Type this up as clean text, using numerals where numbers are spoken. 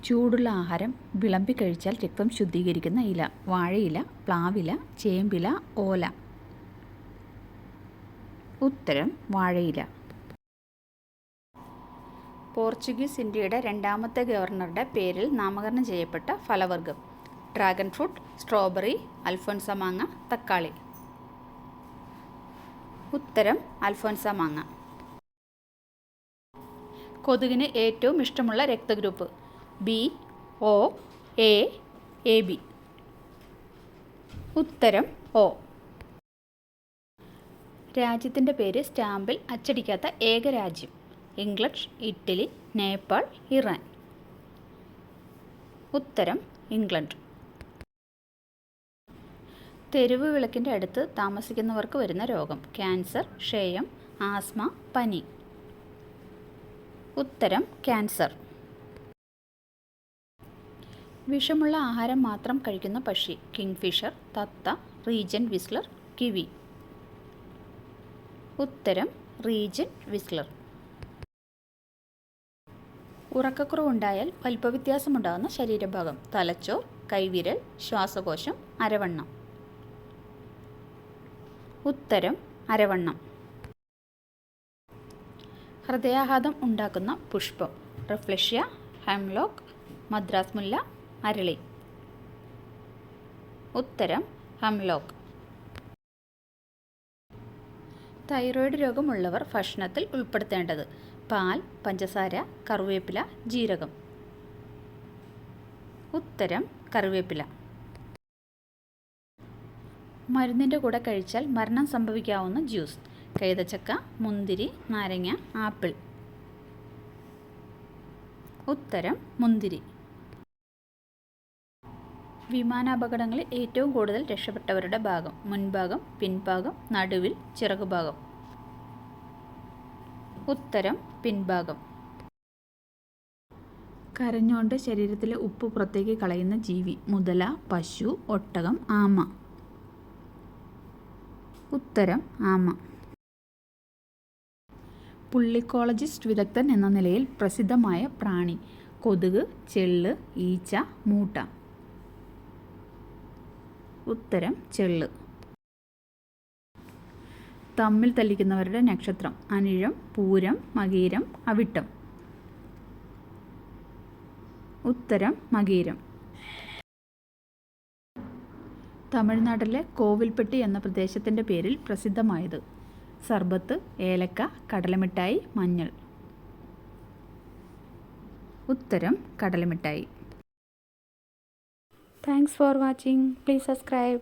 ചൂടുള്ള ആഹാരം വിളമ്പി കഴിച്ചാൽ രക്തം ശുദ്ധീകരിക്കുന്ന ഇല. വാഴയില, പ്ലാവില, ചേമ്പില, ഓല. ഉത്തരം വാഴയില. പോർച്ചുഗീസ് ഇന്ത്യയുടെ രണ്ടാമത്തെ ഗവർണറുടെ പേരിൽ നാമകരണം ചെയ്യപ്പെട്ട ഫലവർഗ്ഗം. ഡ്രാഗൺ ഫ്രൂട്ട്, സ്ട്രോബെറി, അൽഫോൻസ മാങ്ങ, തക്കാളി. ഉത്തരം അൽഫോൻസ മാങ്ങ. കൊതുകിന് ഏറ്റവും ഇഷ്ടമുള്ള രക്തഗ്രൂപ്പ്. B, O, A, A B. ഉത്തരം ഒ. രാജ്യത്തിൻ്റെ പേര് സ്റ്റാമ്പിൽ അച്ചടിക്കാത്ത ഏക രാജ്യം. England, Italy, Nepal, Iran. ഉത്തരം ഇംഗ്ലണ്ട്. തെരുവ് വിളക്കിൻ്റെ അടുത്ത് താമസിക്കുന്നവർക്ക് വരുന്ന രോഗം. ക്യാൻസർ, ക്ഷയം, ആസ്മ, പനി. ഉത്തരം ക്യാൻസർ. വിഷമുള്ള ആഹാരം മാത്രം കഴിക്കുന്ന പക്ഷി. കിങ്ഫിഷർ, തത്ത, റീജന്റ് വിസ്ലർ, കിവി. ഉത്തരം റീജന്റ് വിസ്ലർ. ഉറക്കക്കുറവുണ്ടായാൽ വലിപ്പവ്യത്യാസമുണ്ടാകുന്ന ശരീരഭാഗം. തലച്ചോർ, കൈവിരൽ, ശ്വാസകോശം, അരവണ്ണം. ഉത്തരം അരവണ്ണം. ഹൃദയാഘാതം ഉണ്ടാക്കുന്ന പുഷ്പം. റഫ്ലഷ്യ, ഹെംലോക്ക്, മദ്രാസ് മുല്ല, അരളി. ഉത്തരം ഹെംലോക്ക്. തൈറോയ്ഡ് രോഗമുള്ളവർ ഭക്ഷണത്തിൽ ഉൾപ്പെടുത്തേണ്ടത്. പാൽ, പഞ്ചസാര, കറിവേപ്പില, ജീരകം. ഉത്തരം കറിവേപ്പില. മരുന്നിൻ്റെ കൂടെ കഴിച്ചാൽ മരണം സംഭവിക്കാവുന്ന ജ്യൂസ്. കൈതച്ചക്ക, മുന്തിരി, നാരങ്ങ, ആപ്പിൾ. ഉത്തരം മുന്തിരി. വിമാനാപകടങ്ങളിൽ ഏറ്റവും കൂടുതൽ രക്ഷപ്പെട്ടവരുടെ ഭാഗം. മുൻഭാഗം, പിൻഭാഗം, നടുവിൽ, ചിറകുഭാഗം. ഉത്തരം പിൻഭാഗം. കരഞ്ഞോണ്ട് ശരീരത്തിലെ ഉപ്പ് പുറത്തേക്ക് കളയുന്ന ജീവി. മുതല, പശു, ഒട്ടകം, ആമ. ഉത്തരം ആമ. പുള്ളിക്കോളജിസ്റ്റ് വിദഗ്ധൻ എന്ന നിലയിൽ പ്രസിദ്ധമായ പ്രാണി. കൊതുക്, ചെള്ള്, ഈച്ച, മൂട്ട. ഉത്തരം ചെള്ള്. തമ്മിൽ തല്ലിക്കുന്നവരുടെ നക്ഷത്രം. അനിഴം, പൂരം, മകീരം, അവിട്ടം. ഉത്തരം മകീരം. തമിഴ്നാട്ടിലെ കോവിൽപ്പെട്ടി എന്ന പ്രദേശത്തിൻ്റെ പേരിൽ പ്രസിദ്ധമായത്. സർബത്ത്, ഏലക്ക, കടലമിഠായി, മഞ്ഞൾ. ഉത്തരം കടലമിഠായി. Thanks for watching. Please subscribe.